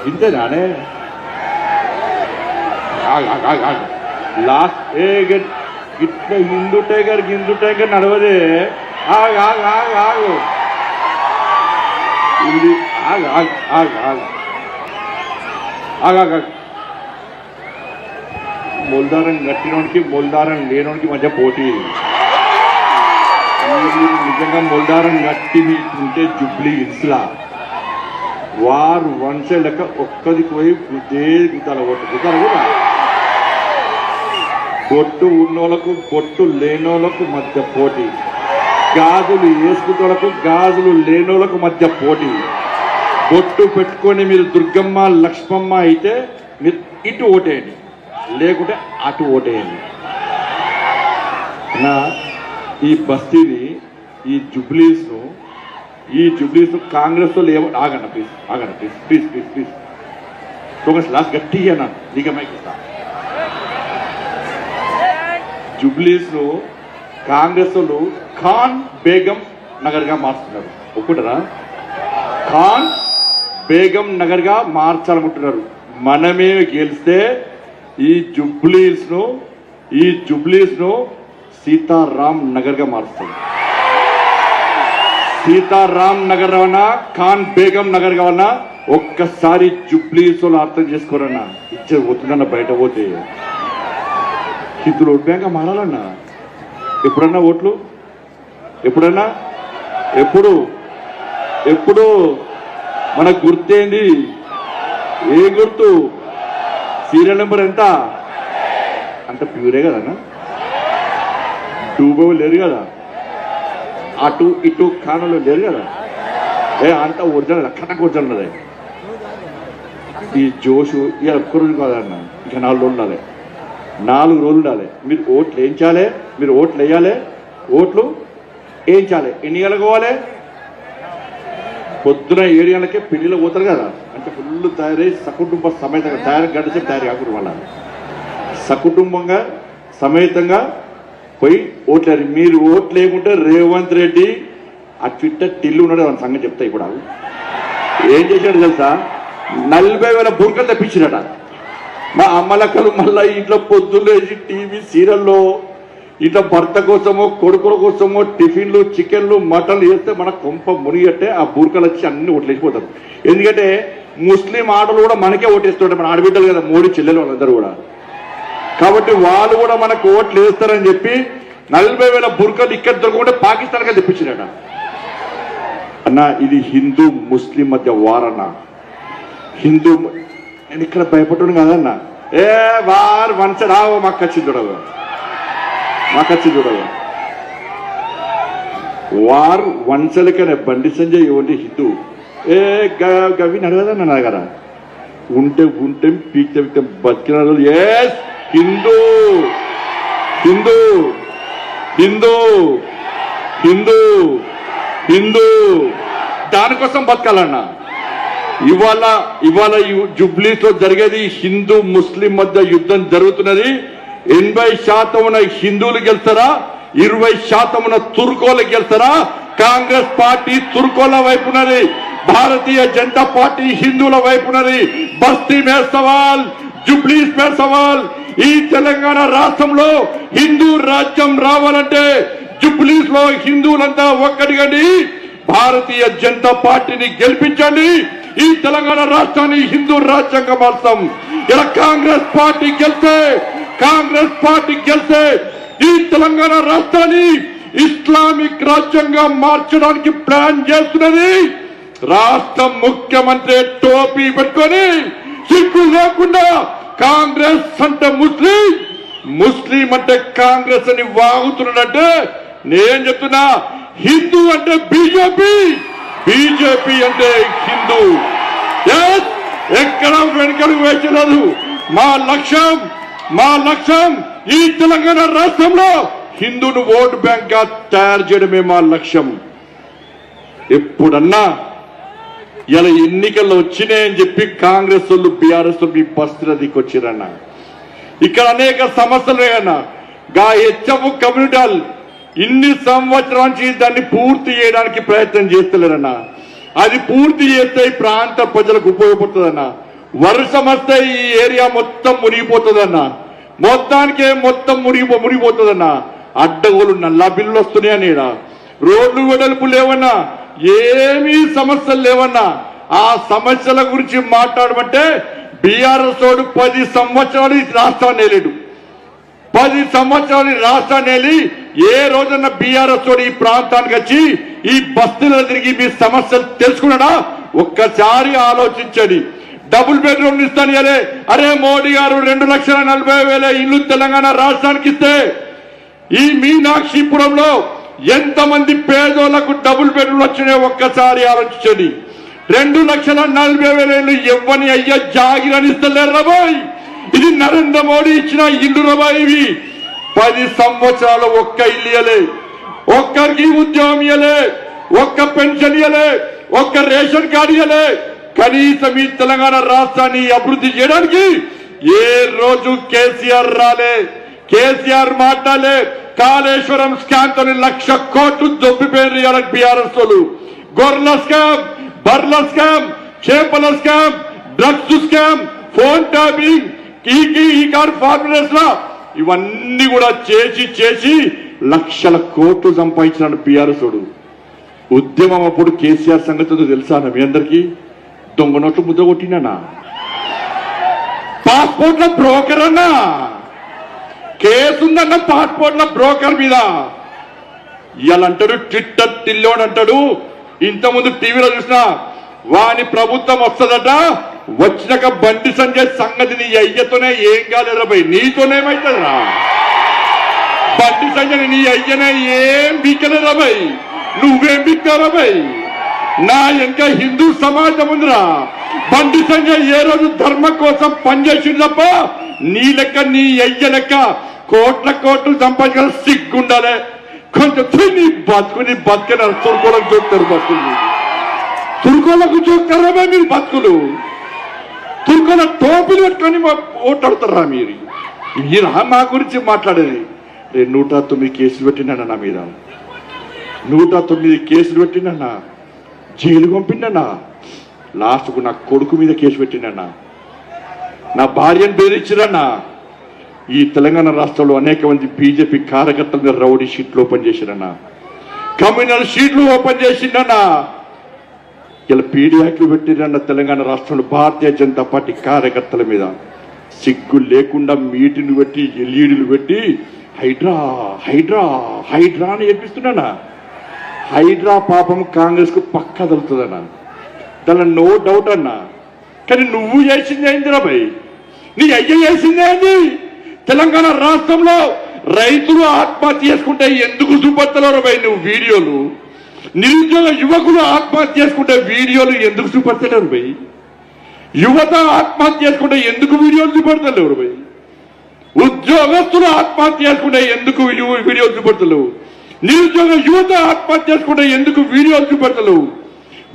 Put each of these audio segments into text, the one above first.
ఇంతేనానే last ఇట్లా Hindu tiger నడవదే ఆగు ఆగు ఆగు ఆగు ఇది ఆగు ఆగు ఆగు ఆగు ఆగు ఆగు మొల్దారం కట్టినోడికి మొల్దారం లేనోడికి మధ్య పోటీ నిజంగా మొల్దారం కట్టి ఉంటే జుబ్లీ హిల్స్లా వారు వన్ సైడ్ లెక్క ఒక్కదికి పోయి గుద్దాల గుద్దాల కూడా బొట్టు ఉన్నోళ్ళకు బొట్టు లేనోళ్ళకు మధ్య పోటీ, గాజులు వేసుకున్నోళ్ళకు గాజులు లేనోళ్ళకు మధ్య పోటీ. బొట్టు పెట్టుకొని మీరు దుర్గమ్మ లక్ష్మమ్మ అయితే మీరు ఇటు ఓటేయండి, లేకుంటే అటు ఓటేయండి. నా ఈ బస్తీని ఈ జుబ్లీస్ ను కాంగ్రెస్ వాళ్ళు ఏమో ఆగండి ప్లీజ్ ఫోకస్ లాస్ట్ గట్టిగా అన్నాను నీకమైకిస్తా. జుబ్లీస్ ను కాంగ్రెస్ వాళ్ళు ఖాన్ బేగం నగర్ గా మార్చుతున్నారు. ఒప్పుకుంటారా? ఖాన్ బేగం నగర్ గా మార్చాలనుకుంటున్నారు. మనమే గెలిస్తే ఈ జుబ్లీస్ ను సీతారాం నగర్ గా మారుస్తాం. సీతారాం నగర్ అన్నా ఖాన్ బేగం నగర్ కావన్నా ఒక్కసారి జుబ్లీస్ వాళ్ళు అర్థం చేసుకోరన్నా. ఇచ్చే పోతుందన్న బయట పోతే హిందువులు ఓట్ బ్యాంక్ మారాలన్నా. ఎప్పుడన్నా ఓట్లు ఎప్పుడన్నా ఎప్పుడు మనకు గుర్తేంది? ఏ గుర్తు? సీరియల్ నెంబర్ ఎంత? అంత ప్యూరే కదన్నా. టూబో లేరు కదా, అటు ఇటు ఖానాలో లేరు కదా. అంత ఒరిజినల్ కనక ఒరిజినల్ అదే. ఈ జోషు ఇక ఒక్క రోజు కాదన్న, ఇక 4 రోజులు ఉండాలి, 4 రోజులు ఉండాలి. మీరు ఓట్లు వేయించాలి, మీరు ఓట్లు వేయాలి, ఓట్లు వేయించాలి. ఎన్ని గంటలకు పోవాలి? పొద్దున 7 గంటలకే పెళ్లిలో పోతారు కదా, అంటే ఫుల్ తయారై సకుటుంబ సమేతంగా గంటసేపు తయారు కాకుండా వాళ్ళ సకుటుంబంగా సమేతంగా పోయి ఓట్లేరు. మీరు ఓట్లు లేకుంటే రేవంత్ రెడ్డి ఆ ట్విట్టర్ టిల్లు ఉన్నాడు, అని సంగతి చెప్తా. ఇప్పుడు ఏం చేశాడు తెలుసా? 40,000 బుర్కలు తెప్పించినట. మా అమ్మలక్కలు మళ్ళా ఇంట్లో పొద్దున్నేసి టీవీ సీరియల్లో ఇట్లా భర్త కోసమో కొడుకుల కోసమో టిఫిన్లు చికెన్లు మటన్లు వేస్తే మన కొంప మునిగట్టే ఆ బూర్కలు వచ్చి అన్ని ఓట్లేసిపోతారు. ఎందుకంటే ముస్లిం ఆటలు కూడా మనకే ఓటేస్తుంటారు, మన ఆడబిడ్డలు కదా, మోడీ చెల్లెలు వాళ్ళందరూ కూడా. కాబట్టి వాళ్ళు కూడా మనకు ఓట్లు వేస్తారని చెప్పి 40,000 బుర్కలు ఇక్కడ దొరకకుండా పాకిస్తాన్గా తెప్పించినట. అన్న ఇది హిందూ ముస్లిం మధ్య వారన్న. హిందూ నేను ఇక్కడ భయపడ్డాను కాదన్న. వారు మనసు రావు మాకు వచ్చి చూడవు, వారు వంశలకనే బండి సంజయ్ ఇవ్వండి హిందూ గవి నడవదన్న నా దగ్గర ఉంటే పీక్తే బతికిన హిందూ హిందూ హిందూ హిందూ హిందూ దానికోసం బతకాలన్నా. ఇవాళ జుబ్లీస్ లో జరిగేది హిందూ ముస్లిం మధ్య యుద్ధం జరుగుతున్నది. 80% హిందువులు గెలుస్తారా, 20% తుర్కోలు గెలుస్తారా? కాంగ్రెస్ పార్టీ తుర్కోల వైపున్నది, భారతీయ జనతా పార్టీ హిందువుల వైపున్నది. బస్తీ మే సవాల్, జుబ్లీస్ మే సవాల్. ఈ తెలంగాణ రాష్ట్రంలో హిందూ రాజ్యం రావాలంటే జుబ్లీస్ లో హిందువులంతా ఒక్కటిగండి, భారతీయ జనతా పార్టీని గెలిపించండి. ఈ తెలంగాణ రాష్ట్రాన్ని హిందూ రాజ్యంగా మార్చాం. ఇలా కాంగ్రెస్ పార్టీ గెలిస్తే ఈ తెలంగాణ రాష్ట్రాన్ని ఇస్లామిక్ రాజ్యంగా మార్చడానికి ప్లాన్ చేస్తున్నది. రాష్ట్ర ముఖ్యమంత్రి టోపీ పెట్టుకొని సిగ్గు లేకుండా కాంగ్రెస్ అంటే ముస్లిం అంటే కాంగ్రెస్ అని వాగుతున్నాడంటే నేను చెప్తున్నా, హిందూ అంటే బీజేపీ అంటే హిందూ. ఎక్కడ వెనుకడుగు వేయలేదు. మా లక్ష్యం ఈ తెలంగాణ రాష్ట్రంలో హిందూను ఓటు బ్యాంక్ గా తయారు చేయడమే మా లక్ష్యం. ఎప్పుడన్నా ఇలా ఎన్నికల్లో వచ్చినాయని చెప్పి కాంగ్రెస్ వాళ్ళు బీఆర్ఎస్ మీ బస్తీల దిక్కొచ్చిరన్న. ఇక్కడ అనేక సమస్యలు అన్న. హెచ్ఎఫ్ కమ్యూనిటీ హాల్ ఇన్ని సంవత్సరాల నుంచి దాన్ని పూర్తి చేయడానికి ప్రయత్నం చేస్తలేరన్న. అది పూర్తి చేస్తే ఈ ప్రాంత ప్రజలకు ఉపయోగపడుతుందన్న. వర్షం వస్తే ఈ ఏరియా మొత్తం మునిగిపోతుందన్న, మొత్తానికే మొత్తం మునిగిపోతుందన్న. అడ్డగోలు నల్లా బిల్లులు వస్తున్నాయని, రోడ్లు వెడల్పు లేవన్నా, ఏమీ సమస్యలు లేవన్నా. ఆ సమస్యల గురించి మాట్లాడమంటే బీఆర్ఎస్ తోడు 10 సంవత్సరాలు రాష్ట్రాన్ని వెళ్ళాడు. 10 సంవత్సరాలు రాష్ట్రాన్ని వెళ్ళి ఏ రోజున్న బీఆర్ఎస్ తోడు ఈ ప్రాంతానికి వచ్చి ఈ బస్తీలో తిరిగి మీ సమస్యలు తెలుసుకున్నాడా? ఒక్కసారి ఆలోచించండి. డబుల్ బెడ్రూమ్ ఇస్తాను. అరే మోడీ గారు 2,40,000 ఇల్లు తెలంగాణ రాష్ట్రానికి ఇస్తే ఈ మీనాక్షిపురంలో ఎంతమంది పేదోళ్లకు డబుల్ బెడ్రూమ్ వచ్చినాయో ఒక్కసారి ఆలోచించండి. 2,40,000 ఇల్లు ఎవ్వని అయ్యా జాగిరని ఇస్తలేరు రాబాయ్. ఇది నరేంద్ర మోడీ ఇచ్చిన ఇల్లు రాబాయ్. ఇవి 10 సంవత్సరాలు ఒక్క ఇల్లు ఇయ్యలే, ఒక్కరికి ఉద్యోగం ఇయ్యలే, ఒక్క పెన్షన్ ఇయ్యలే, ఒక్క రేషన్ కార్డు ఇయ్యలే. కనీసం ఈ తెలంగాణ రాష్ట్రాన్ని అభివృద్ధి చేయడానికి ఏ రోజు కేసీఆర్ రాలే, కేసీఆర్ మాట్లాడలే. కాళేశ్వరం స్కామ్ తోని 1,00,000 కోట్లు దొబ్బిపోయారు బీఆర్ఎస్ వాళ్ళు. గొర్రెల స్కామ్, బర్ల స్కామ్, చేపల scam, drugs scam, phone tapping, ఈ కార్ ఫార్ములేస్ లా ఇవన్నీ కూడా చేసి 1,00,000 కోట్లు సంపాదించినాడు బీఆర్ఎస్ వాడు. ఉద్యమం అప్పుడు కేసీఆర్ సంగతి తెలుసా మీ అందరికీ? దొంగ నోట్లు ముద్ద కొట్టినా, పాస్పోర్ట్ల బ్రోకర్ అన్నా, కేసుందన్న పాస్పోర్ట్ల బ్రోకర్ మీద. ఇవాళ అంటాడు ట్విట్టర్ టిల్లోని అంటాడు. ఇంతకుముందు టీవీలో చూసినా వాని ప్రభుత్వం వస్తుందట, వచ్చినాక బండి సంజయ్ సంగతి నీ అయ్యతోనే ఏం కాలేదురా భయ్, నీతోనేమైతుందిరా? బండి సంజయ్ నీ అయ్యనే ఏం బీకలేరా భయ్, నువ్వేం బీక్తారా భయ్? నా ఇంకా హిందూ సమాజం ఉందిరా. బండి సంజయ్ ఏ రోజు ధర్మం కోసం పనిచేసింది తప్ప నీ లెక్క నీ అయ్య లెక్క కోట్లు సంపాదించాలి సిగ్గుండాలే. కొంచెం నీ బతుకని తురుకోలకు చూస్తారు, బతుకులు తురుకోలకు చూస్తారా మీరు? బతుకులు తురుకోల టోపీలు పెట్టుకొని ఓట్లాడుతారా మీరు? మా గురించి మాట్లాడేది. 109 కేసులు పెట్టినా నా మీద, 109 కేసులు పెట్టినా, జైలు పంపిండన్నా. లాస్ట్కు నా కొడుకు మీద కేసు పెట్టిండన్నా, నా భార్యను బెదిరించిరన్నా. ఈ తెలంగాణ రాష్ట్రంలో అనేక మంది బీజేపీ కార్యకర్తల మీద రౌడీ షీట్లు ఓపెన్ చేసిరన్నా, కమ్యూనల్ షీట్లు ఓపెన్ చేసిండన్నా. ఇలా పీడీ యాక్ట్లు పెట్టిరన్న తెలంగాణ రాష్ట్రంలో భారతీయ జనతా పార్టీ కార్యకర్తల మీద. సిగ్గు లేకుండా మీటింగ్లు పెట్టి ఎల్ఈడీలు పెట్టి హైడ్రా హైడ్రా హైడ్రా అని ఏర్పిస్తున్నానా. హైడ్రా పాపం కాంగ్రెస్ కు పక్కా తగులుతుందన్నా, దానిలో నో డౌట్ అన్నా. కానీ నువ్వు చేసింది ఏందిరా భయ్? నీ అయ్య చేసింది ఏంది? తెలంగాణ రాష్ట్రంలో రైతులు ఆత్మహత్య చేసుకుంటే ఎందుకు చూపడతలేరు భయ్ నువ్వు వీడియోలు? నిరుద్యోగ యువకులు ఆత్మహత్య చేసుకుంటే వీడియోలు ఎందుకు చూపడతలేరు భయ్? యువత ఆత్మహత్య చేసుకుంటే ఎందుకు వీడియోలు చూపడతలేరు భయ్? ఉద్యోగస్తులు ఆత్మహత్య చేసుకుంటే ఎందుకు వీడియోలు చూపడతలేవు? నిరుద్యోగ యువత ఆత్మహత్య చేసుకుంటే ఎందుకు వీడియోలు చూపెడతలేవు?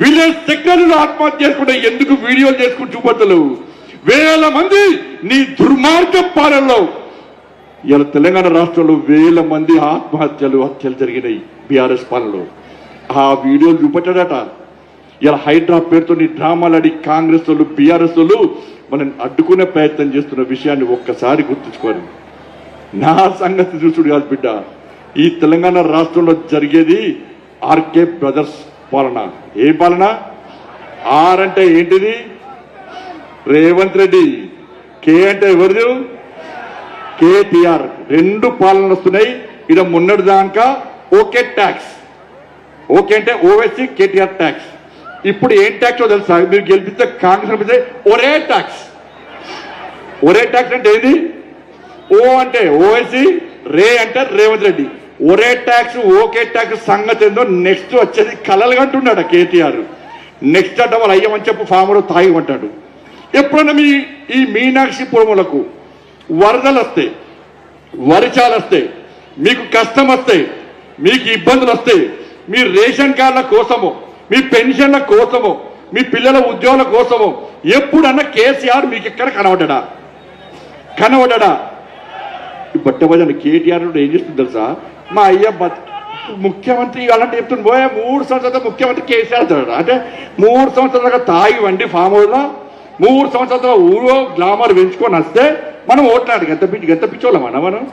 విలేజ్ సెక్రటరీలు ఆత్మహత్య చేసుకుంటే ఎందుకు వీడియోలు చేసుకుంటూ చూపెడతలేవు? వేల మంది నీ దుర్మార్గ పాలనలో ఇలా తెలంగాణ రాష్ట్రంలో వేల మంది హత్యలు జరిగినాయి బీఆర్ఎస్ పాలనలో. ఆ వీడియోలు చూపెట్టాడట. ఇలా హైడ్రా పేరుతో నీ డ్రామాలాడి కాంగ్రెస్ వాళ్ళు బీఆర్ఎస్ వాళ్ళు మనం అడ్డుకునే ప్రయత్నం చేస్తున్న విషయాన్ని ఒక్కసారి గుర్తుంచుకోవాలి. నా సంగతి చూసుడు కాదు బిడ్డ, ఈ తెలంగాణ రాష్ట్రంలో జరిగేది ఆర్కే బ్రదర్స్ పాలన. ఏ పాలన? ఆర్ అంటే ఏంటిది? రేవంత్ రెడ్డి. కే అంటే ఎవరిది? కేటీఆర్. 2 పాలనలు వస్తున్నాయి. ఇక్కడ మొన్నటి దాకా ఓకే ట్యాక్స్, ఓకే అంటే ఓవైసీ కేటీఆర్ ట్యాక్స్. ఇప్పుడు ఏం ట్యాక్స్ తెలుసా? మీరు గెలిపిస్తే కాంగ్రెస్ గెలిపిస్తే ఒరే ట్యాక్స్. ఒరే ట్యాక్స్ అంటే ఏంది? ఓ అంటే ఓవైసీ, రే అంటే రేవంత్ రెడ్డి. ఒరే ట్యాక్స్ ఓకే ట్యాక్స్ సంగతి ఏందో నెక్స్ట్ వచ్చేది కలలు అంటున్నాడు కేటీఆర్. నెక్స్ట్ అంటే వాళ్ళు అయ్యమని చెప్పు ఫామ్లో తాగిమంటాడు. ఎప్పుడన్నా ఈ మీనాక్షిపురములకు వరదలు వస్తాయి, వర్షాలు వస్తాయి, మీకు కష్టం వస్తాయి, మీకు ఇబ్బందులు వస్తాయి, మీ రేషన్ కార్డుల కోసమో, మీ పెన్షన్ల కోసమో, మీ పిల్లల ఉద్యోగాల కోసమో ఎప్పుడన్నా కేసీఆర్ మీకు ఎక్కడ కనబడ్డా? బట్టబజాను కేటీఆర్ ఏం చేస్తుంది తెలుసా? మా అయ్య ముఖ్యమంత్రి అలాంటి చెప్తుంది. పోయా 3 సంవత్సరాల ముఖ్యమంత్రి కేసీఆర్ అంటే 3 సంవత్సరాలుగా తాగి వండి ఫామ్ హౌస్లో 3 సంవత్సరాల ఊరో గ్లామర్ పెంచుకొని వస్తే మనం ఓట్లాడు గంత పిచ్చోళ్ళం మనం.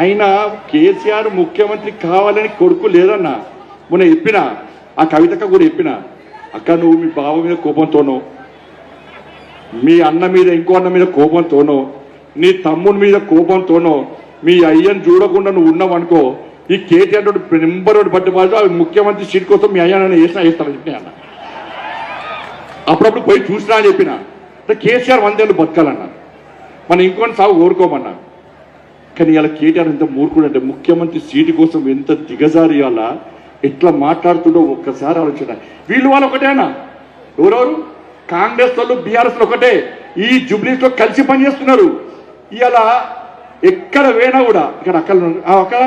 అయినా కేసీఆర్ ముఖ్యమంత్రి కావాలని కొడుకు లేదన్నా. మొన్న చెప్పిన ఆ కవితక్క కూడా చెప్పిన, అక్క నువ్వు మీ బావ మీద కోపంతోనో, మీ అన్న మీద ఇంకో అన్న మీద కోపంతోనో, నీ తమ్ముడి మీద కోపంతోనో, మీ అయ్యను చూడకుండా నువ్వు ఉన్నావనుకో, ఈ కేటీఆర్ నెంబర్ 1 పట్టుబాటు ముఖ్యమంత్రి సీట్ కోసం మీ అయ్యానని వేస్తానని చెప్పిన అన్న. అప్పుడప్పుడు పోయి చూసినా అని చెప్పిన. కేసీఆర్ 100 ఏళ్ళు బతకాలన్నా, మనం ఇంకొని సాగు కోరుకోమన్నా. కానీ ఇలా కేటీఆర్ ఎంత మూర్ఖుడు అంటే ముఖ్యమంత్రి సీటు కోసం ఎంత దిగజారి అలా ఎట్లా మాట్లాడుతుండో ఒక్కసారి ఆలోచన. వీళ్ళు వాళ్ళు ఒకటేనా? ఎవరెవరు? కాంగ్రెస్ వాళ్ళు బీఆర్ఎస్ ఒకటే. ఈ జూబ్లీస్ లో కలిసి పనిచేస్తున్నారు. ఇలా ఎక్కడ పోయినా కూడా ఇక్కడ అక్కడ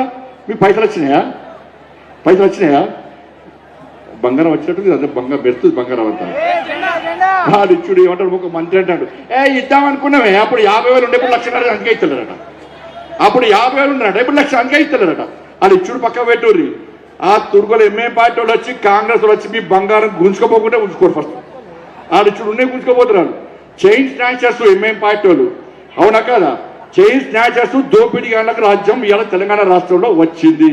మీకు పైసలు వచ్చినాయా? బంగారం వచ్చినట్టు అదే పెడుతుంది బంగారం అంతా. వాడు ఇచ్చుడు ఏమంటాడు, ఒక మంత్రి అంటాడు, ఇద్దామనుకున్నామే అప్పుడు 50,000 ఉండే, ఇప్పుడు 1,00,000 అందుకే ఇస్తలేరట. అప్పుడు 50,000 ఉన్నారట, ఇప్పుడు 1,00,000 అందుకే ఇస్తలేరట. వాళ్ళు ఇచ్చుడు పక్క పెట్టుర్రి. ఆ తుర్గలు ఎంఏ పార్టీ వాళ్ళు వచ్చి కాంగ్రెస్ వాళ్ళు వచ్చి మీ బంగారం గుంజుకోపోకుంటే ఉంచుకోరు. ఫస్ట్ వాళ్ళు ఇచ్చుడు ఉండే గుంజుకోపోతున్నారు. చైన్ స్నాచర్స్ ఎంఏ పార్టీ వాళ్ళు, అవునా కదా? చైన్ స్నాచర్స్ దోపిడీగాళ్ళకు రాజ్యం ఇవాళ తెలంగాణ రాష్ట్రంలో వచ్చింది,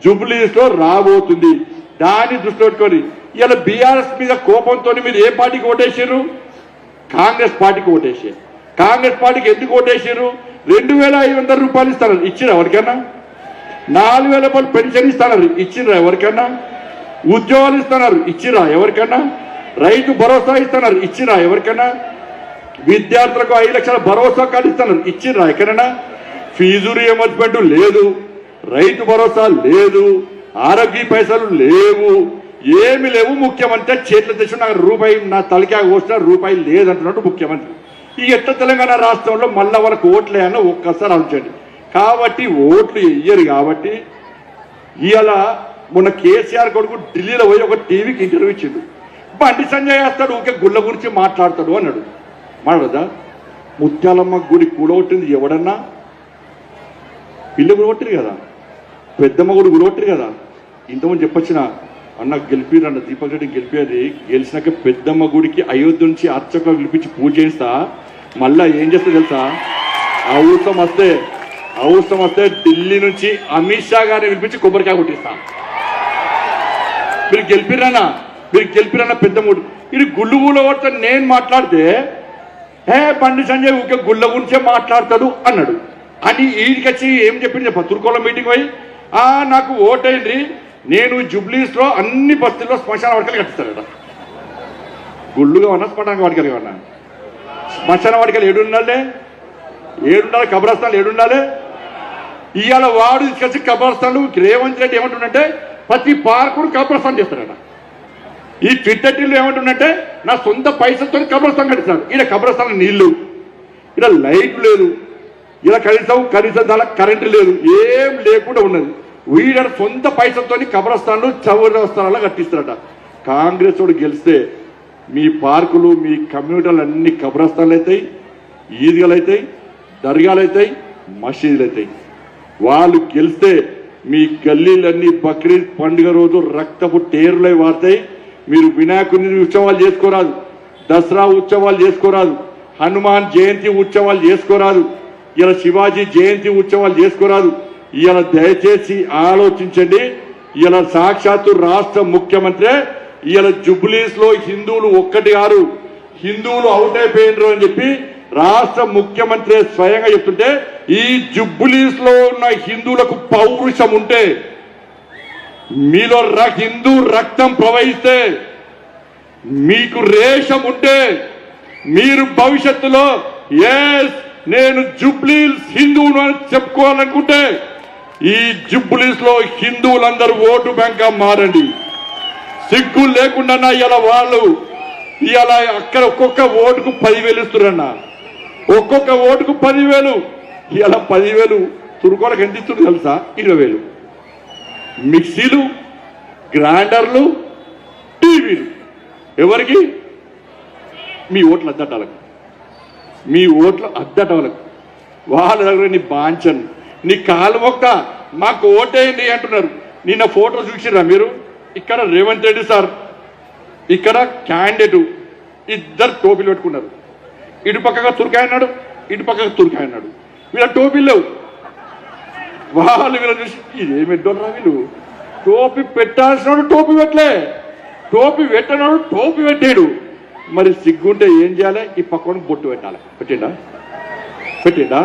జూబ్లీస్ లో రాబోతుంది. దాన్ని దృష్టిలో పెట్టుకొని ఇలా బీఆర్ఎస్ మీద కోపంతో మీరు ఏ పార్టీకి ఓటేసారు? కాంగ్రెస్ పార్టీకి ఓటేసారు. కాంగ్రెస్ పార్టీకి ఎందుకు ఓటేసారు? 2,500 రూపాయలు ఇస్తారు, ఇచ్చిరా ఎవరికైనా? 4,000 రూపాయలు పెన్షన్ ఇస్తున్నారు, ఇచ్చిరా ఎవరికైనా? ఉద్యోగాలు ఇస్తున్నారు, ఇచ్చిరా ఎవరికైనా? రైతు భరోసా ఇస్తున్నారు, ఇచ్చిరా ఎవరికైనా? విద్యార్థులకు 5 లక్షల భరోసా కార్డు ఇస్తున్నారు, ఇచ్చిరా ఎక్కడైనా? ఫీజు రియంబర్స్మెంట్ లేదు, రైతు భరోసా లేదు, ఆరోగ్య పైసలు లేవు, ఏమి లేవు. ముఖ్యమంత్రి చేతుల తెచ్చి నాకు రూపాయి, నా తలకా కోసిన రూపాయి లేదంటున్నట్టు ముఖ్యమంత్రి. ఈ ఎట్లా తెలంగాణ రాష్ట్రంలో మళ్ళా వరకు ఓట్లే అన్న ఒక్కసారి ఆలోచించండి. కాబట్టి ఓట్లు ఇయ్యరు. కాబట్టి ఇవాళ మొన్న కేసీఆర్ కొడుకు ఢిల్లీలో పోయి ఒక టీవీకి ఇంటర్వ్యూ ఇచ్చిండు. బండి సంజయ్ వేస్తాడు, ఊకే గుళ్ళ గురించి మాట్లాడతాడు అన్నాడు. మాట్లాడదా? ముత్యాలమ్మ గుడి కూడగొట్టింది ఎవడన్నా? ఇల్లు కూడగొట్టిరు కదా, పెద్దమ్మ గుడి కూడగొట్టిరు కదా. ఇంతమంది చెప్పొచ్చిన అన్న గెలిపిరు అన్న, దీపక్ రెడ్డి గెలిపేది. గెలిచినాక పెద్దమ్మ గుడికి అయోధ్య నుంచి అర్చకులు పిలిపించి పూజ చేస్తా. మళ్ళా ఏం చేస్తా తెలుసా? అవసరం వస్తే ఢిల్లీ నుంచి అమిత్ షా గారిని పిలిపించి కొబ్బరికాయ కొట్టిస్తా. మీరు గెలిపిరన్నా పెద్దమ్మ గుడి. ఇది గుళ్ళు గుళ్ళ కొడితే నేను మాట్లాడితే బండి సంజయ్ ఊకే గుళ్ళ గురించే మాట్లాడతాడు అన్నాడు అని ఈడికి వచ్చి ఏం చెప్పింది తుర్కోల మీటింగ్ పోయి, నాకు ఓటైంది, నేను జూబ్లీస్ లో అన్ని బస్తీల్లో శ్మశాన వాటికలు కట్టిస్తారట. గుళ్ళుగా ఉన్నా శ్మశాన వాటికలు ఉన్నా? శ్మశాన వాటికలు ఏడుండాలి? కబ్రస్థాన్లు ఏడుండాలి? ఇవాళ వాడు తీసుకొచ్చి కబ్రస్థాన్లు రేవంత్ రెడ్డి ఏమంటుండంటే ప్రతి పార్కుడు కబ్రస్థాన్ చేస్తారట. ఈ ట్విట్టర్లో ఏమంటుండంటే నా సొంత పైసలతో కబ్రస్థాన్ కట్టిస్తాడు. ఈయన కబ్రస్థాన్ నీళ్లు, ఇలా లైట్ లేదు, ఇలా కనీసం దానికి కరెంటు లేదు, ఏం లేకుండా ఉన్నది. వీళ్ళ సొంత పైసలతో కబ్రస్థాన్లు చౌరస్థానాలు కట్టిస్తారట. కాంగ్రెస్ వాడు గెలిస్తే మీ పార్కులు, మీ కమ్యూనిటీలు అన్ని కబ్రస్థాన్లు అవుతాయి, ఈద్గాలు అవుతాయి, దర్గాలు అవుతాయి, మసీదులు అవుతాయి. వాళ్ళు గెలిస్తే మీ గల్లీలన్నీ బక్రీద్ పండుగ రోజు రక్తపు టేరులై వాడతాయి. మీరు వినాయకుని ఉత్సవాలు చేసుకోరాదు, దసరా ఉత్సవాలు చేసుకోరాదు, హనుమాన్ జయంతి ఉత్సవాలు చేసుకోరాదు, ఇలా శివాజీ జయంతి ఉత్సవాలు చేసుకోరాదు. ఇలా దయచేసి ఆలోచించండి. ఇలా సాక్షాత్తు రాష్ట్ర ముఖ్యమంత్రి ఇలా జూబ్లీస్ లో హిందువులు ఒక్కటి కాదు, హిందువులు అవుట్ అయిపోయినరు అని చెప్పి రాష్ట్ర ముఖ్యమంత్రి స్వయంగా చెప్తుంటే, ఈ జూబ్లీస్ లో ఉన్న హిందువులకు పౌరుషం ఉంటే, మీలో హిందూ రక్తం ప్రవహిస్తే, మీకు రేషం ఉంటే, మీరు భవిష్యత్తులో నేను జూబ్లీస్ హిందువును అని చెప్పుకోవాలనుకుంటే ఈ జూబ్లీస్ లో హిందువులందరూ ఓటు బ్యాంక్ గా మారండి. సిగ్గు లేకుండా ఇలా వాళ్ళు ఇలా అక్కడ ఒక్కొక్క ఓటుకు 10,000 ఇస్తున్నారన్న, ఒక్కొక్క ఓటుకు 10,000. ఇలా 10,000 తురుకోలకు ఎంత ఇస్తుంది తెలుసా? 20,000. మిక్సీలు, గ్రైండర్లు, టీవీలు ఎవరికి? మీ ఓట్ల అద్దటాలకు, మీ ఓట్ల అద్దటలకు. వాళ్ళ దగ్గర నీ బాంచన్, నీ కాలు మొక్క మాకు ఓటేయండి అంటున్నారు. నిన్న ఫోటో చూసిరా మీరు? ఇక్కడ రేవంత్ రెడ్డి సార్, ఇక్కడ క్యాండిడేట్, ఇద్దరు టోపీలు పెట్టుకున్నారు. ఇటు పక్కగా తుర్కాయ అన్నాడు, ఇటు పక్కగా తుర్కాయ అన్నాడు. వీళ్ళ టోపీలు లేవు. వాళ్ళు వీళ్ళ చూసి ఇదేమిడ్డోరా వీళ్ళు, టోపీ పెట్టాల్సినాడు టోపీ పెట్టలే, టోపీ పెట్టినాడు టోపీ పెట్టాడు. మరి సిగ్గుంటే ఏం చేయాలి? ఈ పక్కన బొట్టు పెట్టాలి. పెట్టిండా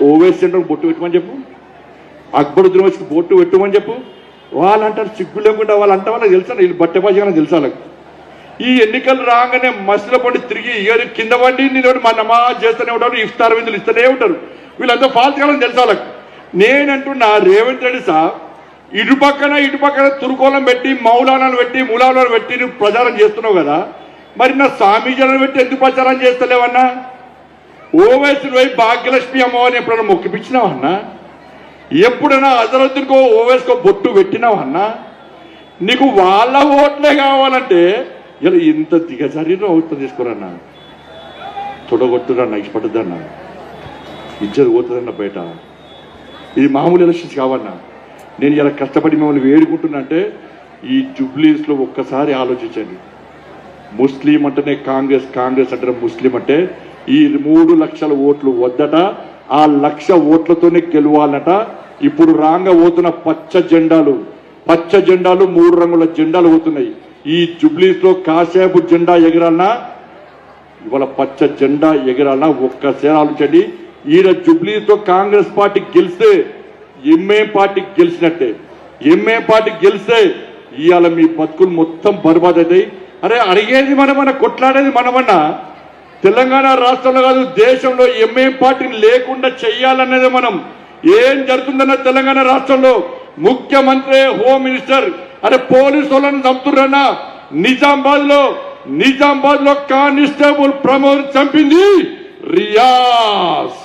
ఓవైసీ సెంటర్ బొట్టు పెట్టమని చెప్పు, అక్బరుద్దీన్ వచ్చి బొట్టు పెట్టమని చెప్పు. వాళ్ళు అంటారు సిగ్గు లేకుండా, వాళ్ళు అంటే వాళ్ళకి తెలుసా, వీళ్ళు బట్టె బాజీ తెలుసా వాళ్ళకి. ఈ ఎన్నికలు రాగానే మసిల పడి తిరిగి కింద పడి నేను మా నమాజ్ చేస్తూనే ఉంటారు, ఇఫ్తార్ విందులు ఇస్తూనే ఉంటారు. వీళ్ళంతా ఫాల్తుకాలని తెలుసా వాళ్ళకి. నేనంటున్నా రేవంత్ రెడ్డి సార్, ఇటు పక్కన తురుకోలం పెట్టి మౌలానాలు పెట్టి నువ్వు ప్రచారం చేస్తున్నావు కదా, మరి నా స్వామీజీలను పెట్టి ఎందుకు ప్రచారం చేస్తలేవన్నా? ఓవైసీ పోయి భాగ్యలక్ష్మి అమ్మవారిని ఎప్పుడైనా మొక్కిపించినావన్నా? ఎప్పుడైనా అజరుద్దీన్కో ఓవైసీకో బొట్టు పెట్టినావన్నా? నీకు వాళ్ళ ఓట్లే కావాలంటే ఇలా ఇంత దిగజారిలో అవుతుంది తీసుకోరన్నా, తొడగొట్టురన్నా, ఇష్టపడుద్దన్నా, ఇజ్జత్ పోతుందన్న బయట. ఇది మామూలు ఎలక్షన్స్ కావన్నా. నేను ఇలా కష్టపడి మిమ్మల్ని వేడుకుంటున్నా అంటే ఈ జూబ్లీస్లో ఒక్కసారి ఆలోచించండి. ముస్లిం అంటేనే కాంగ్రెస్, కాంగ్రెస్ అంటేనే ముస్లిం అంటే ఈ 3 లక్షల ఓట్లు వద్దట, ఆ 1,00,000 ఓట్లతోనే గెలవాలట. ఇప్పుడు రాంగ పోతున్న పచ్చ జెండాలు 3 రంగుల జెండాలు పోతున్నాయి. ఈ జూబ్లీస్ లో కాసేపు జెండా ఎగరాలన్నా, ఇవాళ పచ్చ జెండా ఎగరాలన్నా ఒక్కసారి ఆలోచించండి. ఈయన జూబ్లీస్ లో కాంగ్రెస్ పార్టీ గెలిస్తే ఎంఏ పార్టీకి గెలిచినట్టే. ఎంఏ పార్టీకి గెలిస్తే ఇవాళ మీ బతుకులు మొత్తం బర్బాద్ అవుతాయి. అరే అడిగేది మనమన్నా, కొట్లాడేది మనమన్నా. తెలంగాణ రాష్ట్రంలో కాదు దేశంలో ఎంఏ పార్టీని లేకుండా చెయ్యాలనేది మనం. ఏం జరుగుతుందన్న తెలంగాణ రాష్ట్రంలో ముఖ్యమంత్రి, హోమ్ మినిస్టర్ అరే పోలీసు వాళ్ళని చంపుతున్నా. నిజామాబాద్ లో కానిస్టేబుల్ ప్రమోద్ చంపింది రియాజ్.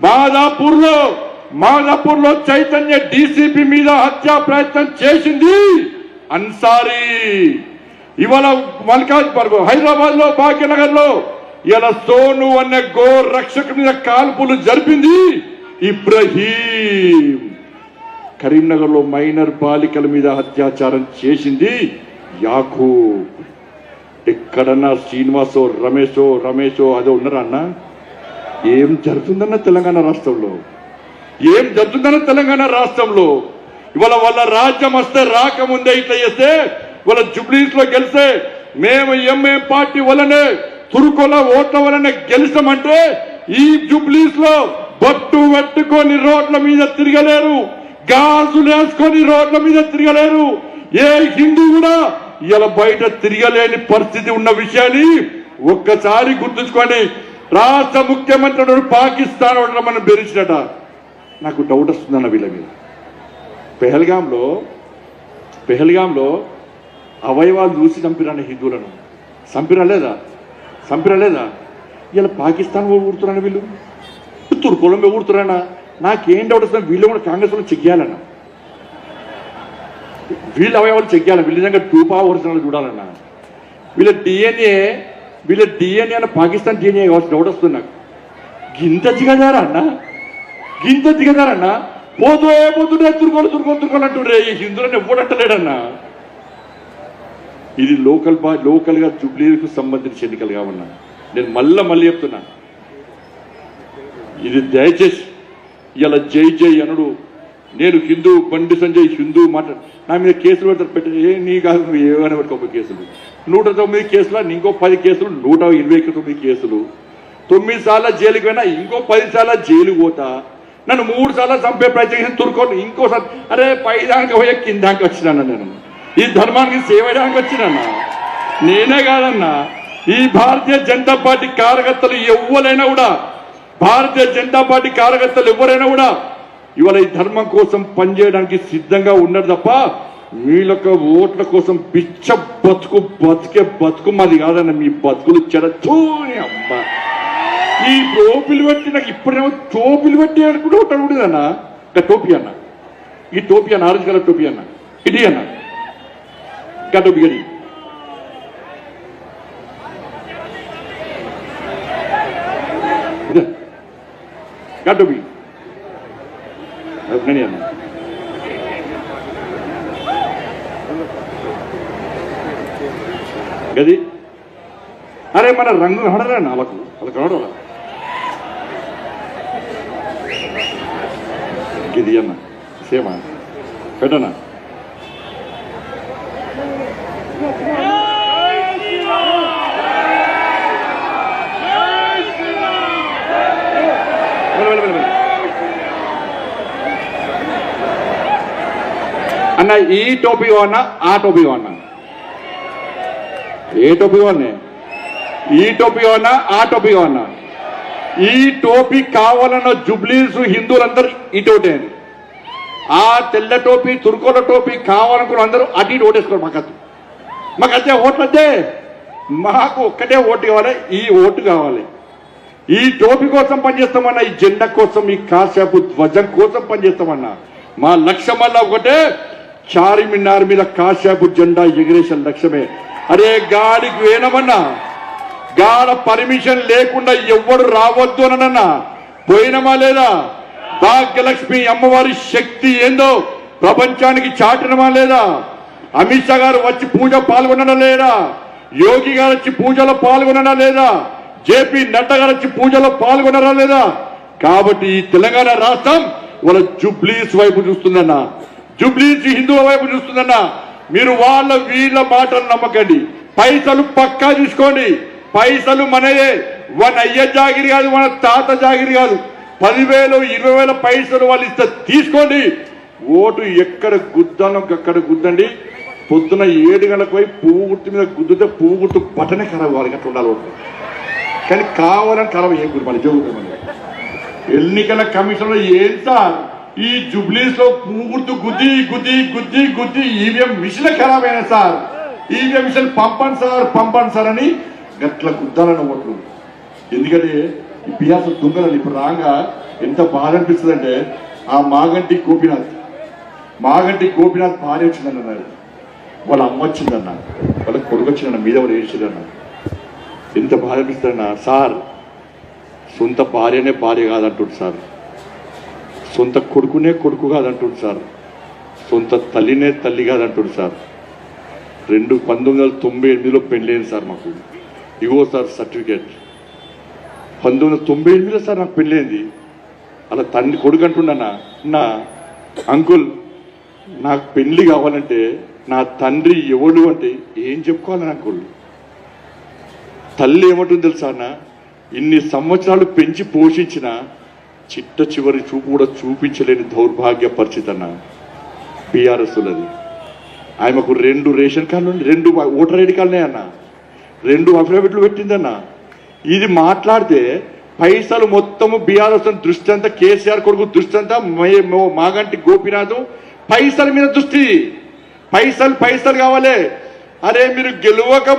మాదాపూర్ లో చైతన్య డీసీపీ మీద హత్యా ప్రయత్నం చేసింది అన్సారీ. ఇవాళ హైదరాబాద్ లో భాగ్యనగర్ లో ఇలా సోను అనే గో రక్షకుడి మీద కాల్పులు జరిపింది ఇబ్రహీం. కరీంనగర్ లో మైనర్ బాలికల మీద అత్యాచారం చేసింది యాకూబ్. ఎక్కడన్నా శ్రీనివాసో రమేషో అదో ఉన్నారా అన్న? ఏం జరుగుతుందన్న తెలంగాణ రాష్ట్రంలో? ఏం జరుగుతుందన్న తెలంగాణ రాష్ట్రంలో? ఇవాళ వాళ్ళ రాజ్యం వస్తే రాకముందే ఇట్లా చేస్తే, వాళ్ళ జూబ్లీస్ లో గెలిస్తే మేము ఎంఏ పార్టీ వల్లనే తురుకోల ఓట్ల వల్లనే గెలిచామంటే ఈ జూబ్లీస్ లో బొట్టు పెట్టుకొని రోడ్ల మీద తిరగలేరు, గాజులు వేసుకొని రోడ్ల మీద తిరగలేరు. ఏ హిందూ కూడా ఇలా బయట తిరగలేని పరిస్థితి ఉన్న విషయాన్ని ఒక్కసారి గుర్తుంచుకోండి. రాష్ట్ర ముఖ్యమంత్రి పాకిస్తాన్ మనం బెదిరించినట. నాకు డౌట్ వస్తుందన్న వీళ్ళ మీద. పెహల్గాంలో అవయవాలు చూసి చంపిరన్న హిందువులను. చంపిరలేదా? ఇలా పాకిస్తాన్ ఊడుతున్నా వీళ్ళు, తుర్కోలంలో ఊడుతున్నా. నాకేం డౌట్ వస్తుంది, వీళ్ళు కూడా కాంగ్రెస్ వాళ్ళు చెక్ చేయాలన్నా, వీళ్ళ అవయవాలు చెక్ చేయాలి. వీళ్ళ నిజంగా టూపా ఒరిజినల్ చూడాలన్నా. వీళ్ళ డిఎన్ఏ అన్న పాకిస్తాన్ డిఎన్ఏ కావచ్చు. డౌట్ వస్తుంది నాకు. గింత దిగదారన్నా పోతుండే తురుకోలు అంటుండే. ఈ హిందువులను ఎవ్వడంటలేడన్నా. ఇది లోకల్ గా జూబ్లీకు సంబంధించిన ఎన్నికలు కావన్నా. నేను మళ్ళీ చెప్తున్నా, ఇది దయచేసి ఇలా జై అనుడు. నేను హిందూ, బండి సంజయ్ హిందూ నా మీద కేసులు పెడతారు. నీ కాదు, నువ్వు ఏమైనా పెట్టుకోక కేసులు. 109 కేసులు, ఇంకో 10 కేసులు, 129 కేసులు. 9 సార్లు జైలుకి పోయినా, ఇంకో 10 సార్లు జైలుకు పోతా. నన్ను 3 సార్లు చంపే ప్రయత్నం తురుకోండి, ఇంకోసారి అరే పైదానికి పోయే కిందానికి వచ్చినాను. నేను ఈ ధర్మానికి సేవ చేయడానికి వచ్చినన్నా, నేనే కాదన్నా. ఈ భారతీయ జనతా పార్టీ కార్యకర్తలు ఎవరైనా కూడా ఇవాళ ఈ ధర్మం కోసం పనిచేయడానికి సిద్ధంగా ఉన్నారు తప్ప వీళ్ళొక్క ఓట్ల కోసం పిచ్చ బతుకు మాది కాదన్న. మీ బతుకులు చెరచూని అమ్మ. ఈ టోపీలు పెట్టి నాకు ఇప్పుడేమో టోపీలు పెట్టి అనుకుంటూ ఉంటాడు ఉండేదన్నా. టోపీ అన్న, ఈ టోపీ అన్న, ఆరెంజ్ కలర్ టోపీ అన్న, ఇది అన్న, ఇంకా టోపీ గడి టోపీ అన్న. గది అరే మన రంగు కనడరా వాళ్ళకు కనడాల ఇది అన్న సేమా పెట్టనా అన్న ఈ టోపీ అన్నా ఆ టోపీ అన్నా ఏ టోపీ అన్నా ఈ టోపీ అన్నా ఆ టోపీ అన్నా ఈ టోపీ కావాలన్న జుబ్లీస్ హిందువులందరూ ఇటోటే ఆ తెల్ల టోపీ తుర్కోల టోపీ కావాలనుకున్న అందరూ అటు ఇటు ఓటేసుకోరు మాకు అంతే ఓట్లు అంతే మాకు ఒక్కటే ఓటు కావాలి ఈ ఓటు కావాలి ఈ టోపీ కోసం పనిచేస్తామన్నా ఈ జెండా కోసం ఈ కాశాపు ధ్వజం కోసం పనిచేస్తామన్నా మా లక్ష్యం వల్ల ఒకటే చార్మినార్ మీద కాశాపు జెండా ఎగిరేసిన లక్ష్యమే అరే గాడికి వేనమన్నా గాడ పర్మిషన్ లేకుండా ఎవ్వడు రావద్దు అనన్నా పోయినమా లేదా భాగ్యలక్ష్మి అమ్మవారి శక్తి ఏందో ప్రపంచానికి చాటినమా లేదా అమిత్ షా గారు వచ్చి పూజ పాల్గొనడం లేదా యోగి గారు వచ్చి పూజలో పాల్గొనడం లేదా జేపీ నడ్డా గారు వచ్చి పూజలో పాల్గొనరా లేదా కాబట్టి ఈ తెలంగాణ రాష్ట్రం వాళ్ళ జుబ్లీస్ వైపు చూస్తుందన్నా జుబ్లీస్ హిందువుల వైపు చూస్తుందన్నా మీరు వాళ్ళ వీళ్ళ మాటలు నమ్మకండి పైసలు పక్కా తీసుకోండి పైసలు మనయే మన అయ్య జాగిరి కాదు మన తాత జాగిరి కాదు 10,000 20,000 పైసలు వాళ్ళు ఇస్తే తీసుకోండి ఓటు ఎక్కడ గుద్దాలో అక్కడ గుద్దండి పొద్దున 7 గంటలకు పోయి పువ్వు గుర్తు మీద గుద్దుతే పువ్వు గుర్తు బట్టనే ఖరాబ్ కావాలి అట్లా ఉండాలి ఓటు కానీ కావాలని ఖరాబ్ ఏం గురి మన జోగుతాం ఎన్నికల కమిషన్లో ఏం సార్ ఈ జుబ్లీస్ లో పువ్వు గుర్తు గుద్ది గుద్ది గుద్ది గుద్ది ఈవీఎం మిషన్ ఖరాబ్ అయినా సార్ ఈవీఎం మిషన్ పంపండి సార్ అని గట్ల గుద్దాలని ఓట్లు ఎందుకంటే ఈ బియాస దొంగలని ఇప్పుడు రాగా ఎంత బాధ అనిపిస్తుంది అంటే ఆ మాగంటి గోపినాథ్ భార్య వచ్చిందని అన్నారు వాళ్ళ అమ్మ వచ్చిందన్న వాళ్ళ కొడుకు వచ్చిందన్న మీద వాళ్ళు ఏడ్చిందన్న ఎంత బాధ అనిపిస్తుందన్న సార్ సొంత భార్యనే భార్య కాదంటుంది సార్ సొంత కొడుకునే కొడుకు కాదంటుంది సార్ సొంత తల్లినే తల్లి కాదంటుంది సార్ 1998లో పెళ్ళైంది సార్ మాకు ఇగో సార్ సర్టిఫికేట్ 1998లో సార్ నాకు పెళ్ళైంది అలా తండ్రి కొడుకు అంటున్నా నా అంకుల్ నాకు పెళ్లి కావాలంటే నా తండ్రి ఎవడు అంటే ఏం చెప్పుకోవాలని అంకుల్ తల్లి ఏమంటుంది తెలుసా అన్న ఇన్ని సంవత్సరాలు పెంచి పోషించిన చిట్ట చివరి చూపు కూడా చూపించలేని దౌర్భాగ్య పరిస్థితి అన్న బీఆర్ఎస్ అది ఆమెకు 2 రేషన్ కార్డులు 2 ఓటర్ ఐడి కార్డులే అన్న 2 అఫిడవిట్లు పెట్టిందన్న ఇది మాట్లాడితే పైసలు మొత్తము బీఆర్ఎస్ దృష్టి అంతా కేసీఆర్ కొడుకు దృష్టి అంతా మాగంటి గోపినాథ్ పైసల మీద దృష్టి పైసలు కావాలి అరే మీరు గెలవక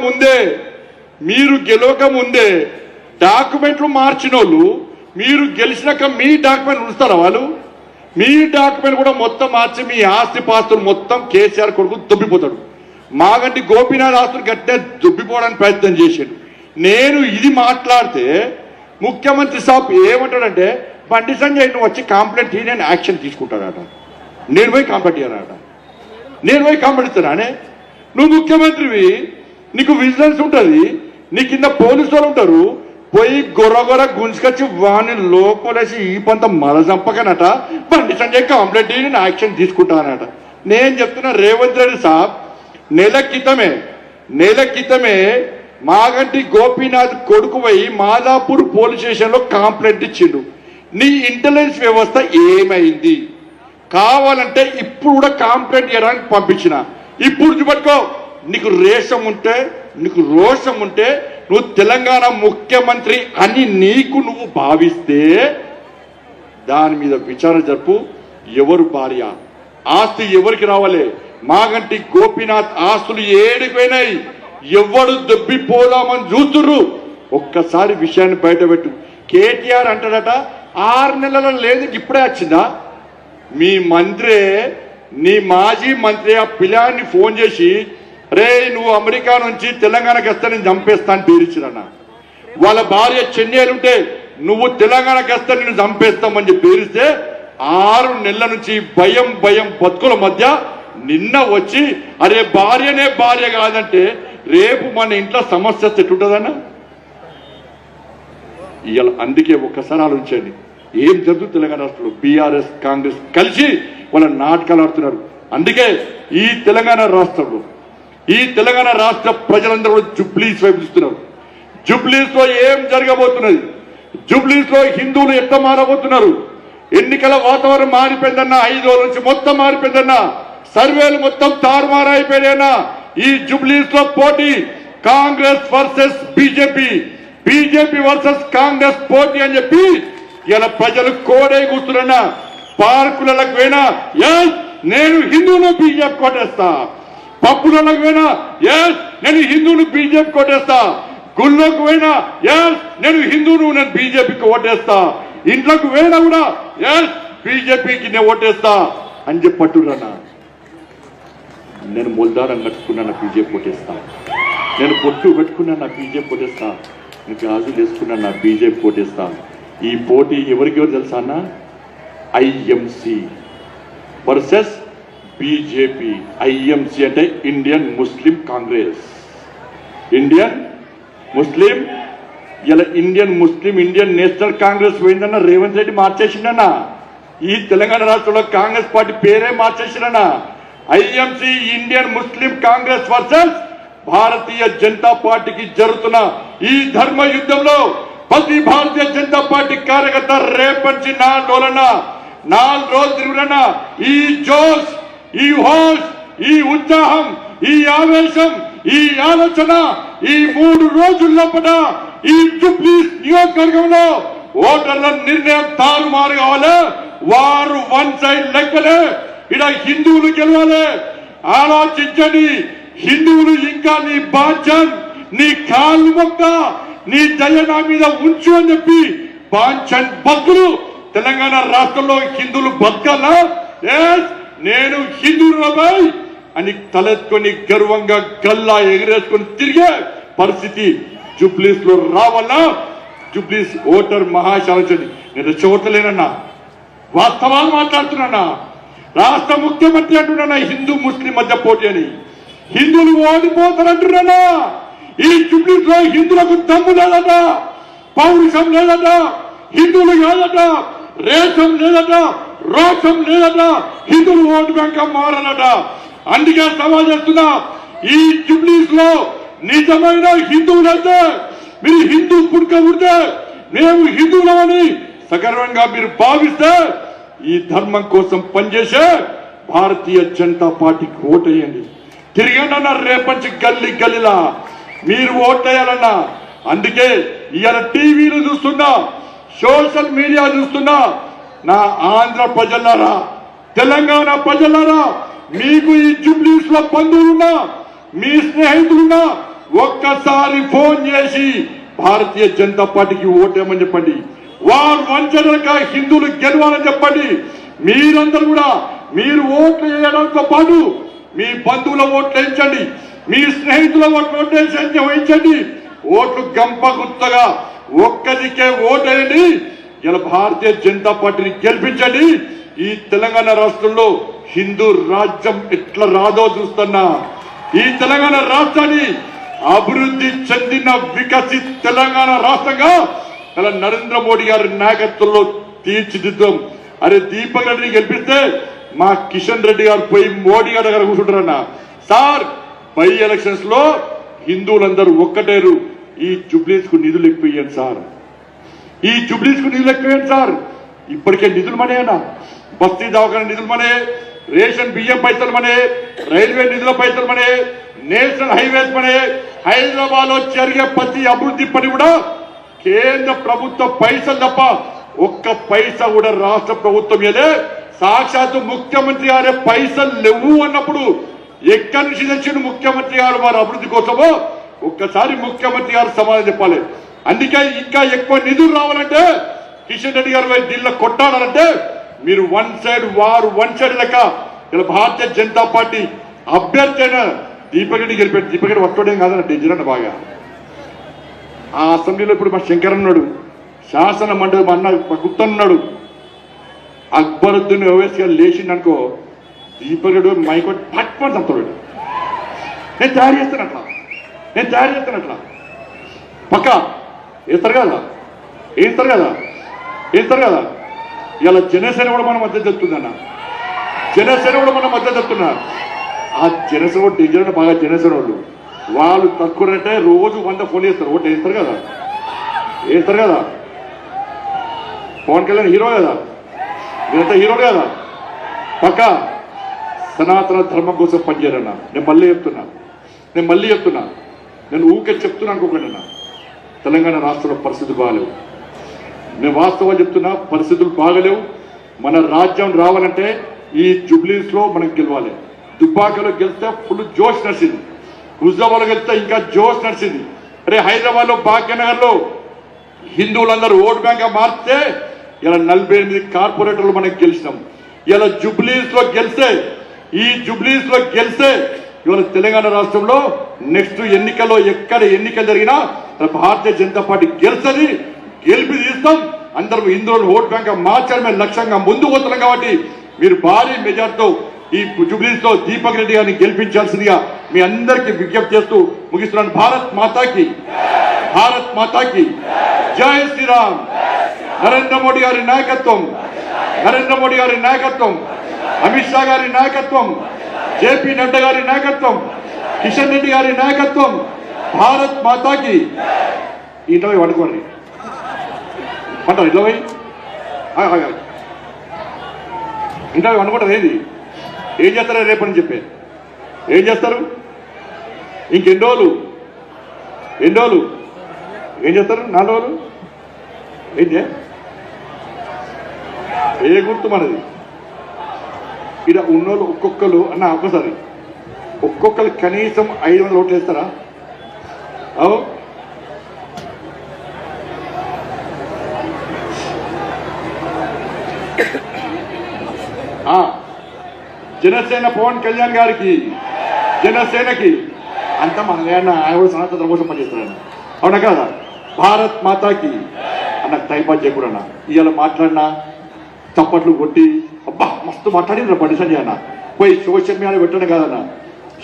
ముందే డాక్యుమెంట్లు మార్చిన వాళ్ళు మీరు గెలిచినాక మీ డాక్యుమెంట్ ఉంచుతారా వాళ్ళు మీ డాక్యుమెంట్ కూడా మొత్తం మార్చి మీ ఆస్తి పాస్తులు మొత్తం కేసీఆర్ కొడుకు దుబ్బిపోతాడు మాగంటి గోపినాథ్ ఆస్తులు గట్టే దుబ్బిపోవడానికి ప్రయత్నం చేశాడు నేను ఇది మాట్లాడితే ముఖ్యమంత్రి సాబ్ ఏమంటాడంటే బండి సంజయ్ నువ్వు వచ్చి కంప్లైంట్ నేను యాక్షన్ తీసుకుంటాడట నేను పోయి కంప్లైంట్ ఇవ్వనట నేను పోయి కంప్లైంట్ ఇస్తానే నువ్వు ముఖ్యమంత్రివి నీకు విజిలెన్స్ ఉంటుంది నీ కింద పోలీసు వాళ్ళు ఉంటారు పోయి గొర్ర గుంజుకొచ్చి వాడిని లోపలేసి ఈ పంత మల చంపకనట బండి సంజయ్ కంప్లైంట్ నేను యాక్షన్ తీసుకుంటానట నేను చెప్తున్నా రేవంత్ రెడ్డి సాబ్ నెల క్రితమే మాగంటి గోపీనాథ్ కొడుకు పోయి మాదాపూర్ పోలీస్ స్టేషన్లో కంప్లైంట్ ఇచ్చిండు నీ ఇంటెలిజెన్స్ వ్యవస్థ ఏమైంది కావాలంటే ఇప్పుడు కూడా కంప్లైంట్ చేయడానికి పంపించిన ఇప్పుడు చూపెట్టుకో నీకు రోషం ఉంటే నువ్వు తెలంగాణ ముఖ్యమంత్రి అని నువ్వు భావిస్తే దాని మీద విచారణ జరుపు ఎవరు భార్య ఆస్తి ఎవరికి రావాలి మాగంటి గోపీనాథ్ ఆస్తులు ఏడిపోయినాయి ఎవడు దొబ్బిపోదామని చూస్తుర్రు ఒక్కసారి విషయాన్ని బయటపెట్టు కేటీఆర్ అంటాడట 6 నెలల లేదు ఇప్పుడే వచ్చిందా నీ మాజీ మంత్రి ఆ పిల్లాన్ని ఫోన్ చేసి రే నువ్వు అమెరికా నుంచి తెలంగాణకి వస్తే నేను చంపేస్తాను పేరిచ్చిరన్న వాళ్ళ భార్య చెన్నైలుంటే నువ్వు తెలంగాణకి వస్తే నేను చంపేస్తామని చెప్పి పేరిస్తే 6 నెలల నుంచి భయం బతుకుల మధ్య నిన్న వచ్చి అరే భార్యనే భార్య కాదంటే రేపు మన ఇంట్లో సమస్య ఎట్టుంటుందన్న ఇవాళ అందుకే ఒక్కసారి ఆలోచించండి, ఏం జరుగుతుంది తెలంగాణ రాష్ట్రంలో. బీఆర్ఎస్ కాంగ్రెస్ కలిసి వాళ్ళ నాటకాలు ఆడుతున్నారు. అందుకే ఈ తెలంగాణ రాష్ట్రంలో ఈ తెలంగాణ రాష్ట్ర ప్రజలందరూ జుబ్లీస్ వైపు చూస్తున్నారు. జుబ్లీస్ లో ఏం జరగబోతున్నది, జుబ్లీస్ లో హిందువులు ఎట్లా మారబోతున్నారు, ఎన్నికల వాతావరణం మారిపోయిందన్నా, 5 రోజుల నుంచి మొత్తం మారిపోయిందన్నా, సర్వేలు మొత్తం తారుమారైపోయాయన్నా. ఈ జుబ్లీస్ లో పోటీ Congress versus BJP, BJP versus Congress పోటీ అని చెప్పి ఇలా ప్రజలు కోడే కూర్చున్నా. పార్కులకు పోయినా ఎస్ నేను హిందువులు బీజేపీ కొట్టేస్తా, పప్పులకు పోయినా ఎస్ నేను హిందువులు బీజేపీ కొట్టేస్తా, గుళ్ళోకి పోయినా ఎస్ నేను హిందువులు నేను బీజేపీకి ఓటేస్తా, ఇంట్లోకి పోయినా కూడా ఎస్ బీజేపీకి నేను ఓటేస్తా అని చెప్పట్టున్నా. నేను మొల్దారం కట్టుకున్నా బీజేపీ ఓటేస్తా, నేను పొట్టు పెట్టుకున్నా నా బీజేపీ ఓటేస్తా, నేను గాజులు వేసుకున్నా నా బీజేపీ ఓటేస్తా. ఈ పోటీ ఎవరికి తెలుసా అన్న? IMC versus BJP. ఐఎంసి అంటే Indian Muslim Congress, Indian Muslim. ఇలా Indian Muslim Indian national Congress పోయిందన్న రేవంత్ రెడ్డి మార్చేసిండన్నా. ఈ తెలంగాణ రాష్ట్రంలో కాంగ్రెస్ పార్టీ పేరే మార్చేసిండన్నా. IMC Indian Muslim Congress versus Bharatiya Janata పార్టీకి జరుగుతున్న ఈ ధర్మ యుద్ధంలో ప్రతి భారతీయ జనతా పార్టీ కార్యకర్త రేపటి 4 రోజులు తిరుగుతున్నా. ఈ జోష్, ఈ హోష్, ఈ ఉత్సాహం, ఈ ఆవేశం, ఈ ఆలోచన ఈ 3 రోజుల్లో ఈ జుబ్లీస్ నియోజకవర్గంలో ఓటర్ల నిర్ణయం తారుమారు కావాలి. వారు వన్ సైడ్ లెక్కలే. ఇక్కడ హిందువులు గెలవాలి. ఆలోచించండి, హిందువులు ఇంకా నీ బాధ్యం, నీ కాళ్ళు మొక్క, నీ దయ నా మీద ఉంచు అని చెప్పి బాంఛన్ భక్తులు తెలంగాణ రాష్ట్రంలో హిందువులు బతకాలా? నేను హిందువులపై అని తలెత్తుకొని గర్వంగా గల్లా ఎగిరేసుకొని తిరిగే పరిస్థితి జుబ్లీస్ లో రావాలా? జుబ్లీస్ ఓటర్ మహాశాలని నేను చూడలేనన్నా, వాస్తవాలు మాట్లాడుతున్నా. రాష్ట్ర ముఖ్యమంత్రి అంటున్నా హిందూ ముస్లిం మధ్య పోటీ అని. హిందువులు ఓడిపోతారంటున్నా. ఈ జుబ్లీస్ లో హిందువులకు దమ్ము లేదట, పౌరుషం లేదట, హిందువులు కాదట, రేషం లేదట, రోషం లేదట, హిందువులు ఓటు బ్యాంక్ మారాలట. అందుకే సవాల్ చేస్తున్నా, ఈ జుబ్లీస్ లో నిజమైన హిందువులైతే మీరు హిందూ పుట్టుక ఉంటే మేము హిందువులమని సగర్వంగా మీరు భావిస్తే ఈ ధర్మం కోసం పనిచేసే భారతీయ జనతా పార్టీకి ఓటేయండి. తిరిగండి రేపంచి గల్లీ గల్లీలా మీరు ఓటేయాలన్నా. అందుకే ఇవాళ టీవీలు చూస్తున్నా, సోషల్ మీడియా చూస్తున్నా, నా ఆంధ్ర ప్రజలారా, తెలంగాణ ప్రజలారా, మీకు ఈ జుబ్లీస్ లో బంధువులున్నా, మీ స్నేహితులున్నా ఒక్కసారి ఫోన్ చేసి భారతీయ జనతా పార్టీకి ఓటేయమని చెప్పండి. వారు వంచనక హిందువులు గెలవాలని చెప్పండి. మీరందరూ కూడా మీరు ఓట్లు వేయడంతో పాటు మీ బంధువుల ఓట్లు వేయించండి, మీ స్నేహితుల ఓట్లు వేయించండి. ఓట్లు గంప గుర్తగా ఒక్కదికే ఓటేయండి. ఇలా భారతీయ జనతా పార్టీని గెలిపించండి. ఈ తెలంగాణ రాష్ట్రంలో హిందూ రాజ్యం ఎట్లా రాదో చూస్తున్నా. ఈ తెలంగాణ రాష్ట్రాన్ని అభివృద్ధి చెందిన వికసిత్ తెలంగాణ రాష్ట్రంగా ఇలా నరేంద్ర మోడీ గారి నాయకత్వంలో తీర్చిదిద్దాం. అరే దీపక్ రెడ్డిని గెలిపిస్తే మా కిషన్ రెడ్డి గారు పోయి మోడీ గారి దగ్గర కూర్చుంటారన్న. సార్ బై ఎలక్షన్స్ లో హిందువులందరూ ఒక్కటేరు, ఈ జుబ్లీస్ కు నిధులు ఎక్కువేయండి సార్, ఈ జుబ్లీస్ కు నిధులు ఎక్కువేయండి సార్. ఇప్పటికే నిధులు మనేనా, బస్తీ దవాఖాన నిధులు మనే, రేషన్ బియ్యం పైసలు మనే, రైల్వే నిధుల పైసలు మనే, నేషనల్ హైవేస్ మనే, హైదరాబాద్ లో జరిగే ప్రతి అభివృద్ధి పని కూడా కేంద్ర ప్రభుత్వ పైసలు తప్ప ఒక్క పైసా కూడా రాష్ట్ర ప్రభుత్వం ఏదే. సాక్షాత్తు ముఖ్యమంత్రి గారే పైసలు లేవు అన్నప్పుడు ఎక్కడి నుంచి తెచ్చిన ముఖ్యమంత్రి గారు వారి అభివృద్ధి కోసమో ఒక్కసారి ముఖ్యమంత్రి గారు సమాధానం చెప్పాలి. అందుకే ఇంకా ఎక్కువ నిధులు రావాలంటే కిషన్ రెడ్డి గారు ఢిల్లీలో కొట్టాలంటే మీరు వన్ సైడ్ లెక్క ఇలా భారతీయ జనతా పార్టీ అభ్యర్థి అయిన దీపక్ రెడ్డి గెలిపాడు. దీపక్ రెడ్డి వస్తోడేం కాదన్న డేంజర్ అన్న బాగా. ఆ అసెంబ్లీలో ఇప్పుడు మా శంకర్ ఉన్నాడు, శాసన మండలి మా అన్న గుప్తా ఉన్నాడు. అక్బరుద్దీన్ ఓవైసీ గారు లేచిండు అనుకో, దీపక్ రెడ్డి మైకోటి పట్టుకొని చంపుతాడు. నేను తయారు చేస్తానట్లా పక్క వేస్తారు కదా. వేస్తారు కదా, వేస్తారు కదా. ఇలా జనసేన కూడా మన మద్దతు చెప్తుందన్న, జనసేన కూడా మన మద్దతు చెప్తున్నారు. ఆ జనసేన కూడా డేంజర్ అంటే బాగా జనసేన వాళ్ళు తక్కువంటే రోజు 100 ఫోన్ చేస్తారు, ఓటు వేస్తారు కదా, వేస్తారు కదా. పవన్ కళ్యాణ్ హీరో కదా, మీరంతా హీరోలు కదా. పక్క సనాతన ధర్మం కోసం పనిచేయాలన్నా. నేను మళ్ళీ చెప్తున్నా, నేను ఊకే చెప్తున్నా అనుకోకండి అన్న. తెలంగాణ రాష్ట్రంలో పరిస్థితులు బాగలేవు. నేను వాస్తవం చెప్తున్నా, పరిస్థితులు బాగలేవు. మన రాజ్యం రావాలంటే ఈ జూబ్లీస్ లో మనం గెలవాలి. దుబ్బాకలో గెలిస్తే ఫుల్ జోష్ నడిచింది, హుజాబాద్లో గెలిస్తే ఇంకా జోష్ నడిచింది. అరే హైదరాబాద్ లో భాగ్యనగర్ లో హిందువులందరూ ఓటు బ్యాంక్ మార్చితే ఇలా 48 కార్పొరేటర్లు మనం గెలిచినాం. ఇలా జూబ్లీస్ లో గెలిస్తే, ఈ జూబ్లీస్ లో గెలిస్తే ఇవాళ తెలంగాణ రాష్ట్రంలో నెక్స్ట్ ఎన్నికల్లో ఎక్కడ ఎన్నికలు జరిగినా భారతీయ జనతా పార్టీ గెలుస్తుంది, గెలిపి తీస్తాం. అందరూ హిందువులను ఓట్ బ్యాంక్ మార్చడమే లక్ష్యంగా ముందు పోతున్నాం. కాబట్టి మీరు భారీ మెజార్టీతో ఈ జూబ్లీస్ లో దీపక్ రెడ్డి గారిని గెలిపించాల్సిందిగా మీ అందరికీ విజ్ఞప్తి చేస్తూ ముగిస్తున్నాను. భారత్ మాతాకి జై శ్రీరామ్. నరేంద్ర మోడీ గారి నాయకత్వం, అమిత్ షా గారి నాయకత్వం, జేపీ నడ్డా గారి నాయకత్వం, కిషన్ రెడ్డి గారి నాయకత్వం. భారత్ మాతాకి. ఇంట్లో పడుకోండి అంటారు, ఇంట్లో అనుకుంటారు. ఏం చేస్తారో రేపని చెప్పే ఏం చేస్తారు? ఇంకెన్ని రోజులు ఏం చేస్తారు? 4 రోజులు ఏంటి? ఏ గుర్తు మనది? ఇక్కడ ఉన్నోళ్ళు ఒక్కొక్కరు అన్న ఒక్కొక్కరు కనీసం 500 ఓట్లు వేస్తారా? అవు జనసేన పవన్ కళ్యాణ్ గారికి, జనసేనకి అంతా మన ఆయన కూడా సనాతన కోసం పనిచేస్తాడు. అవునా కదా? భారత్ మాతాకి అన్న టైం పాస్ చేయకూడన్నా. ఇవాళ మాట్లాడినా చప్పట్లు కొట్టి అబ్బా మస్తు మాట్లాడి బండి సంజయ్ అన్న పోయి సోషల్ మీడియా పెట్టడం కాదన్న.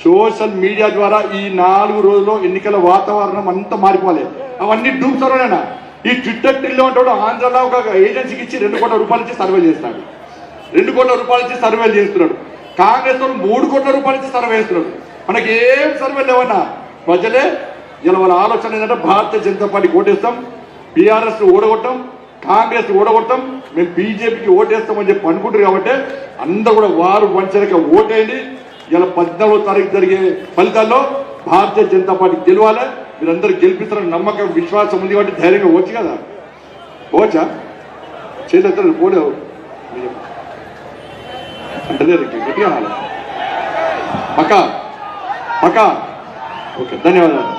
సోషల్ మీడియా ద్వారా ఈ 4 రోజుల్లో ఎన్నికల వాతావరణం అంతా మారిపోవాలి. అవన్నీ డూబ్సరోనా. ఈ ట్విట్టర్ టిల్లో అంటాడు ఆంధ్రలో ఒక ఏజెన్సీకి ఇచ్చి 2 కోట్ల రూపాయలు ఇచ్చి సర్వే చేస్తాడు. 2 కోట్ల రూపాయలు ఇచ్చి సర్వేలు చేస్తున్నాడు. కాంగ్రెస్ వాళ్ళు 3 కోట్ల రూపాయలు ఇచ్చి సర్వే చేస్తున్నాడు. మనకి ఏం సర్వే లేవన్నా. ప్రజలే ఇలా వాళ్ళ ఆలోచన ఏంటంటే భారతీయ జనతా పార్టీకి ఓటేస్తాం, బీఆర్ఎస్ ఓడగొట్టాం, కాంగ్రెస్ ఓడగొడతాం, మేము బీజేపీకి ఓటేస్తామని చెప్పి అనుకుంటారు. కాబట్టి అందరూ కూడా వారు వంచనక ఓటేయండి. ఇలా 14వ తారీఖు జరిగే ఫలితాల్లో భారతీయ జనతా పార్టీ గెలవాలి. మీరందరూ గెలిపిస్తారని నమ్మకం, విశ్వాసం ఉంది. కాబట్టి ధైర్యంగా వచ్చు కదా, పోవచ్చా? చేసేస్తారు పోలేవు అంటే గట్టిగా పక్కా. ఓకే, ధన్యవాదాలు.